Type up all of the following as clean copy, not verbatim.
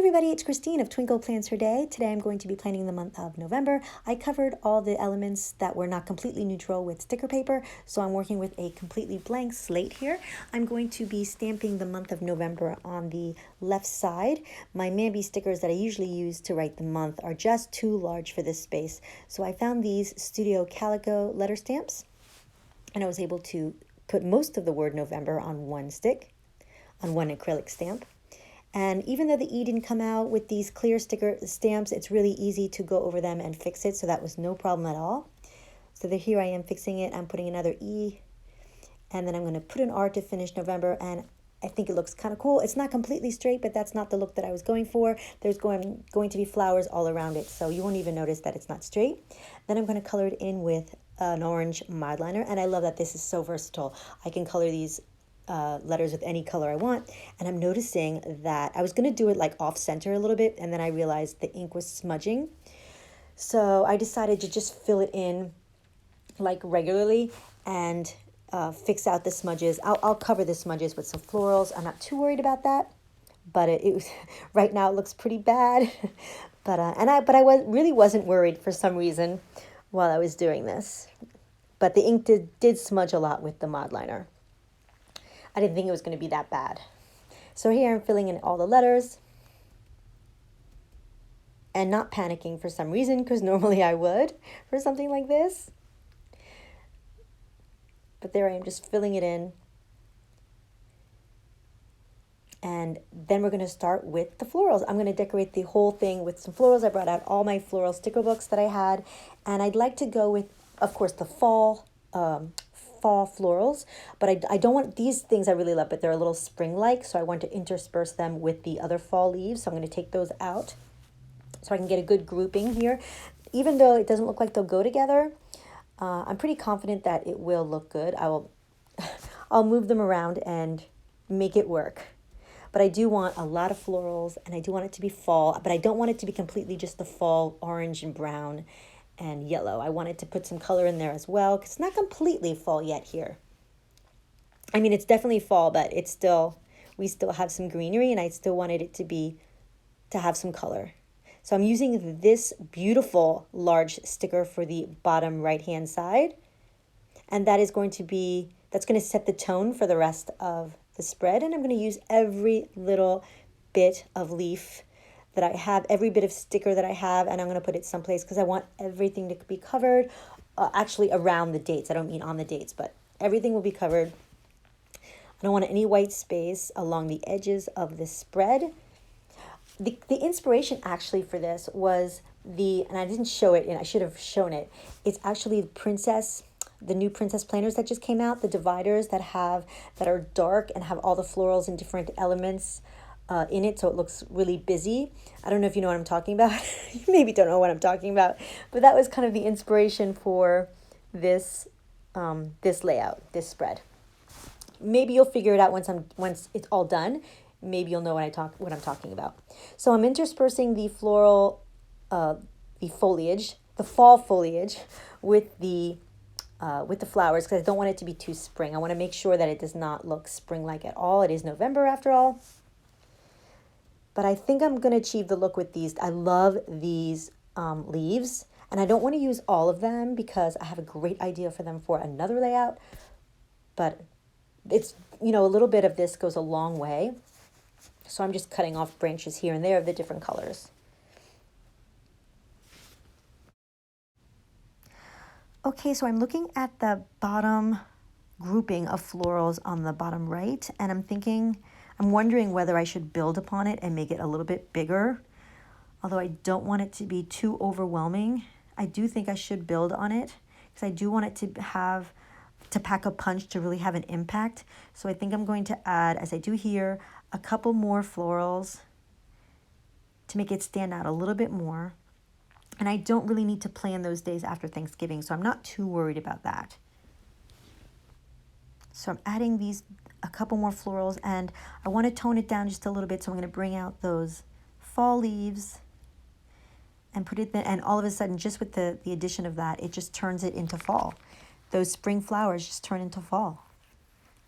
everybody, it's Christine of Twinkle Plans for Day. Today I'm going to be planning the month of November. I covered all the elements that were not completely neutral with sticker paper, so I'm working with a completely blank slate here. I'm going to be stamping the month of November on the left side. My Mambi stickers that I usually use to write the month are just too large for this space, so I found these Studio Calico letter stamps, and I was able to put most of the word November on one stick, on one acrylic stamp. And even though the E didn't come out with these clear sticker stamps, it's really easy to go over them and fix it. So that was no problem at all. So here I am fixing it. I'm putting another E. And then I'm going to put an R to finish November. And I think it looks kind of cool. It's not completely straight, but that's not the look that I was going for. There's going to be flowers all around it. So you won't even notice that it's not straight. Then I'm going to color it in with an orange mod liner. And I love that this is so versatile. I can color these letters with any color I want, and I'm noticing that I was going to do it like off center a little bit, and then I realized the ink was smudging, so I decided to just fill it in like regularly and fix out the smudges. I'll cover the smudges with some florals. I'm not too worried about that, but it was right now it looks pretty bad. But I really wasn't worried for some reason while I was doing this. But the ink did smudge a lot with the mod liner. I didn't think it was going to be that bad. So here I'm filling in all the letters and not panicking for some reason, because normally I would for something like this. But there I am, just filling it in. And then we're going to start with the florals. I'm going to decorate the whole thing with some florals. I brought out all my floral sticker books that I had. And I'd like to go with, of course, the fall florals, but I don't want these things. I really love, but they're a little spring-like, so I want to intersperse them with the other fall leaves. So I'm going to take those out so I can get a good grouping here. Even though it doesn't look like they'll go together, I'm pretty confident that it will look good. I'll move them around and make it work. But I do want a lot of florals, and I do want it to be fall, but I don't want it to be completely just the fall orange and brown and yellow. I wanted to put some color in there as well, because it's not completely fall yet here. I mean, it's definitely fall, but we still have some greenery, and I still wanted it to have some color. So I'm using this beautiful large sticker for the bottom right hand side, and that's going to set the tone for the rest of the spread. And I'm going to use every little bit of leaf that I have, every bit of sticker that I have, and I'm going to put it someplace because I want everything to be covered, actually around the dates. I don't mean on the dates, but everything will be covered. I don't want any white space along the edges of the spread. The inspiration actually for this was and I didn't show it, and I should have shown it. It's actually the new Princess planners that just came out, the dividers that are dark and have all the florals and different elements in it, so it looks really busy. I don't know if you know what I'm talking about. You maybe don't know what I'm talking about, but that was kind of the inspiration for this layout, this spread. Maybe you'll figure it out once it's all done. Maybe you'll know what I'm talking about. So I'm interspersing the floral, the foliage, the fall foliage, with the flowers, because I don't want it to be too spring. I want to make sure that it does not look spring-like at all. It is November after all. But I think I'm going to achieve the look with these. I love these leaves, and I don't want to use all of them because I have a great idea for them for another layout. But it's, a little bit of this goes a long way. So I'm just cutting off branches here and there of the different colors. Okay, so I'm looking at the bottom grouping of florals on the bottom right, and I'm wondering whether I should build upon it and make it a little bit bigger. Although I don't want it to be too overwhelming, I do think I should build on it because I do want it to pack a punch, to really have an impact. So I think I'm going to add, as I do here, a couple more florals to make it stand out a little bit more. And I don't really need to plan those days after Thanksgiving, so I'm not too worried about that. So I'm adding a couple more florals, and I want to tone it down just a little bit, so I'm going to bring out those fall leaves and put it there, and all of a sudden, just with the addition of that, it just turns it into fall. Those spring flowers just turn into fall.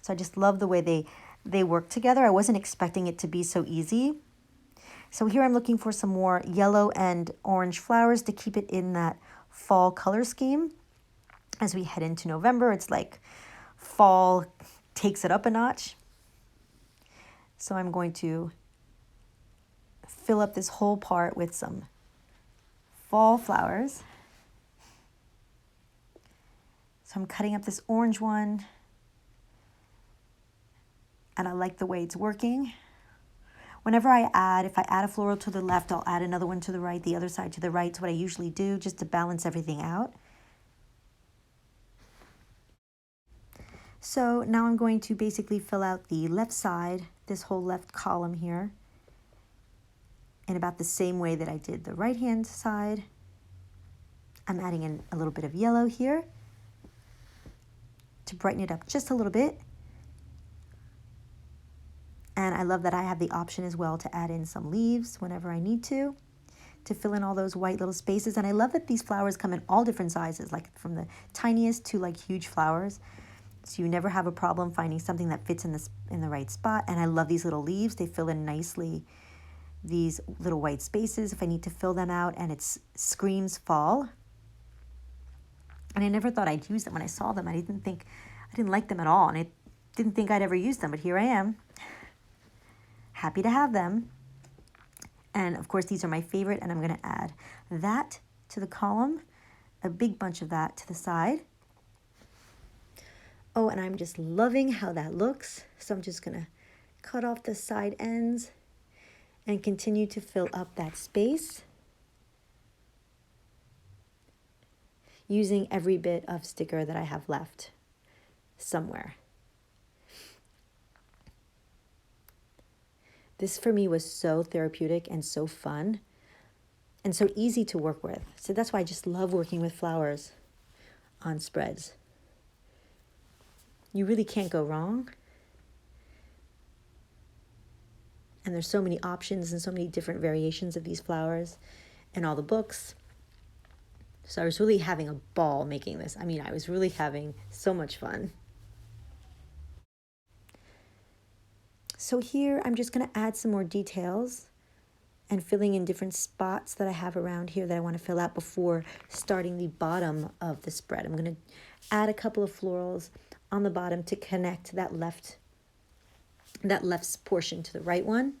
So I just love the way they work together. I wasn't expecting it to be so easy. So here I'm looking for some more yellow and orange flowers to keep it in that fall color scheme. As we head into November, it's like fall takes it up a notch. So I'm going to fill up this whole part with some fall flowers. So I'm cutting up this orange one, and I like the way it's working. Whenever if I add a floral to the left, I'll add another one to the right, the other side to the right. It's what I usually do just to balance everything out. So now I'm going to basically fill out the left side, this whole left column here, in about the same way that I did the right-hand side. I'm adding in a little bit of yellow here to brighten it up just a little bit. And I love that I have the option as well to add in some leaves whenever I need to fill in all those white little spaces. And I love that these flowers come in all different sizes, like from the tiniest to like huge flowers. So you never have a problem finding something that fits in the right spot. And I love these little leaves. They fill in nicely these little white spaces if I need to fill them out, and it screams fall. And I never thought I'd use them. When I saw them, I didn't like them at all, and I didn't think I'd ever use them, but here I am, happy to have them. And of course, these are my favorite, and I'm going to add that to the column, a big bunch of that to the side. Oh, and I'm just loving how that looks. So I'm just going to cut off the side ends and continue to fill up that space using every bit of sticker that I have left somewhere. This for me was so therapeutic and so fun and so easy to work with. So that's why I just love working with flowers on spreads. You really can't go wrong. And there's so many options and so many different variations of these flowers in all the books. So I was really having a ball making this. I mean, I was really having so much fun. So here I'm just going to add some more details and filling in different spots that I have around here that I want to fill out before starting the bottom of the spread. I'm going to add a couple of florals on the bottom to connect that left portion to the right one.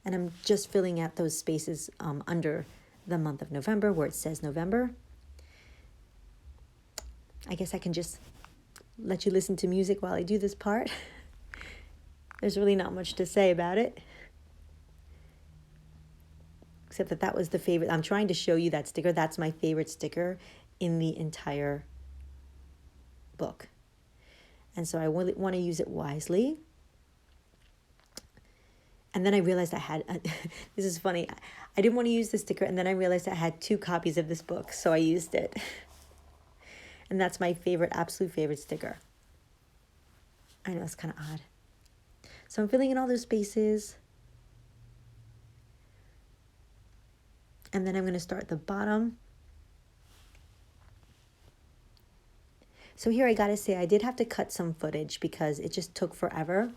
And I'm just filling out those spaces under the month of November where it says November. I guess I can just let you listen to music while I do this part. There's really not much to say about it, except that was the favorite. I'm trying to show you that sticker. That's my favorite sticker in the entire book. And so I want to use it wisely. And then I realized this is funny. I didn't want to use the sticker, and then I realized I had 2 copies of this book, so I used it. And that's my favorite, absolute favorite sticker. I know, it's kind of odd. So I'm filling in all those spaces. And then I'm going to start at the bottom. So here I got to say, I did have to cut some footage because it just took forever.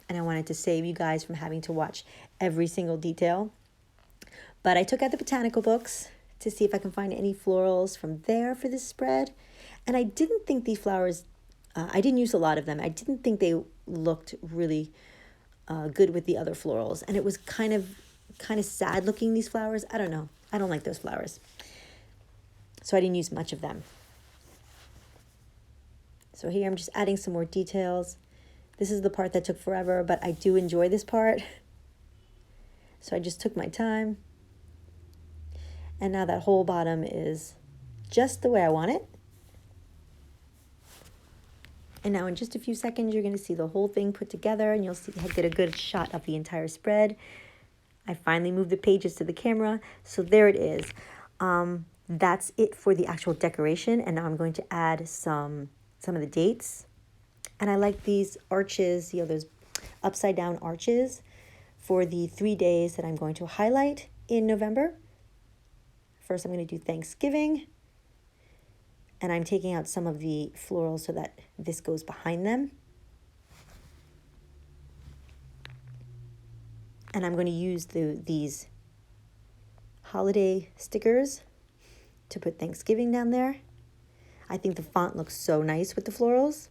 And I wanted to save you guys from having to watch every single detail. But I took out the botanical books to see if I can find any florals from there for this spread. And I didn't think these flowers, I didn't use a lot of them. I didn't think they looked really good with the other florals. And it was kind of sad looking, these flowers. I don't know. I don't like those flowers. So I didn't use much of them. So here I'm just adding some more details. This is the part that took forever, but I do enjoy this part. So I just took my time. And now that whole bottom is just the way I want it. And now in just a few seconds, you're going to see the whole thing put together, and you'll get a good shot of the entire spread. I finally moved the pages to the camera. So there it is. That's it for the actual decoration. And now I'm going to add some of the dates. And I like these arches, those upside down arches for the 3 days that I'm going to highlight in November. First, I'm going to do Thanksgiving. And I'm taking out some of the florals so that this goes behind them. And I'm going to use these holiday stickers to put Thanksgiving down there. I think the font looks so nice with the florals.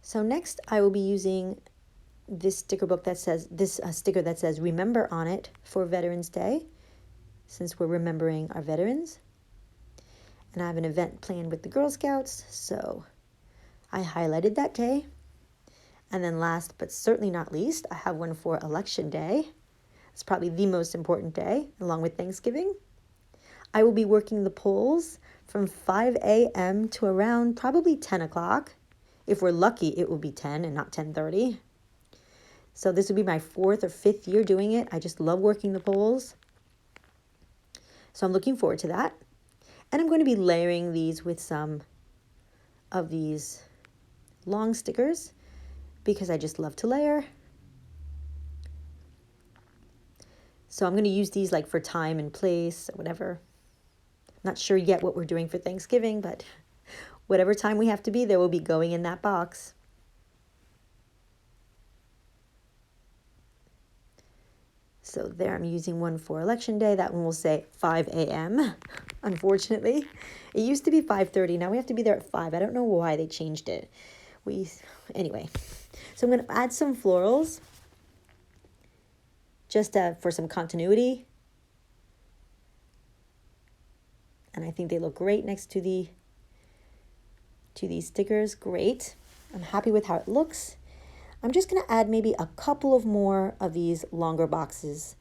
So next I will be using this sticker book that says, sticker that says remember on it for Veterans Day, since we're remembering our veterans. And I have an event planned with the Girl Scouts, so I highlighted that day. And then last but certainly not least, I have one for Election Day. It's probably the most important day, along with Thanksgiving. I will be working the polls from 5 a.m. to around probably 10 o'clock. If we're lucky, it will be 10 and not 10:30. So this will be my 4th or 5th year doing it. I just love working the polls. So I'm looking forward to that. And I'm going to be layering these with some of these long stickers because I just love to layer. So I'm going to use these like for time and place, whatever. Not sure yet what we're doing for Thanksgiving, but whatever time we have to be there will be going in that box. So there I'm using one for Election Day. That one will say 5 a.m. Unfortunately. It used to be 5:30. Now we have to be there at 5. I don't know why they changed it. Anyway. So I'm going to add some florals just for some continuity. And I think they look great next to these stickers. Great. I'm happy with how it looks. I'm just going to add maybe a couple of more of these longer boxes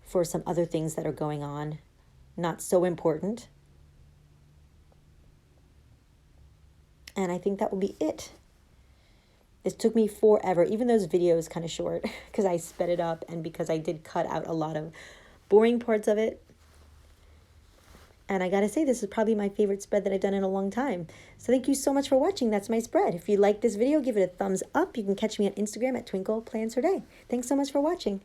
for some other things that are going on. Not so important. And I think that will be it. This took me forever, even though this video is kind of short, because I sped it up and because I did cut out a lot of boring parts of it. And I gotta say, this is probably my favorite spread that I've done in a long time. So thank you so much for watching. That's my spread. If you like this video, give it a thumbs up. You can catch me on Instagram at Twinkle Plans Her Day. Thanks so much for watching.